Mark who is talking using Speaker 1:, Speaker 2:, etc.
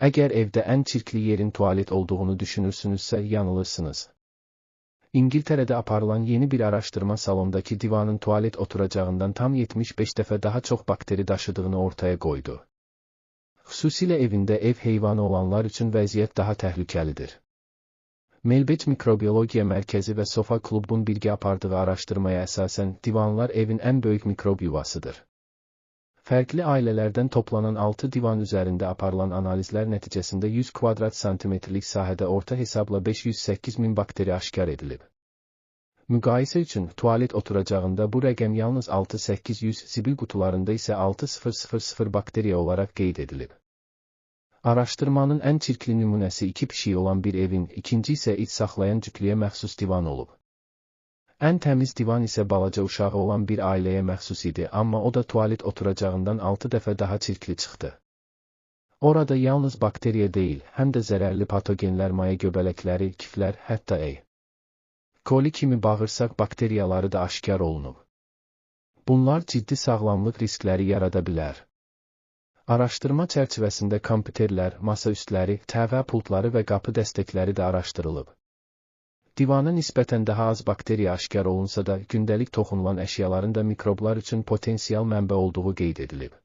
Speaker 1: Əgər evdə ən çirkli yerin tualet olduğunu düşünürsünüzsə, yanılırsınız. İngiltərədə aparılan yeni bir araşdırma salondakı divanın tualet oturacağından tam 75 dəfə daha çox bakteri daşıdığını ortaya qoydu. Xüsusilə evində ev heyvanı olanlar üçün vəziyyət daha təhlükəlidir. Melbet Mikrobiologiya Mərkəzi və Sofa Klubun birgə apardığı araşdırmaya əsasən, divanlar evin ən böyük mikrob yuvasıdır. Fərqli ailələrdən toplanan 6 divan üzərində aparılan analizlər nəticəsində 100 kvadrat santimetrlik sahədə orta hesabla 508 min bakteri aşkar edilib. Müqayisə üçün, tualet oturacağında bu rəqəm yalnız 6-800, zibil qutularında isə 6000 bakteriya olaraq qeyd edilib. Araşdırmanın ən çirkli nümunəsi 2 pişiyi olan bir evin, ikinci isə it saxlayan cütlüyə məxsus divan olub. Ən təmiz divan isə balaca uşağı olan bir ailəyə məxsus idi, amma o da tualet oturacağından 6 dəfə daha çirkli çıxdı. Orada yalnız bakteriya deyil, həm də zərərli patogenlər, maya göbələkləri, kiflər, hətta E. coli kimi bağırsaq bakteriyaları da aşkar olunub. Bunlar ciddi sağlamlıq riskləri yarada bilər. Araşdırma çərçivəsində kompüterlər, masaüstləri, TV pultları və qapı dəstəkləri də araşdırılıb. Divana nisbətən daha az bakteriya aşkar olunsa da, gündəlik toxunulan əşyaların da mikroblar üçün potensial mənbə olduğu qeyd edilib.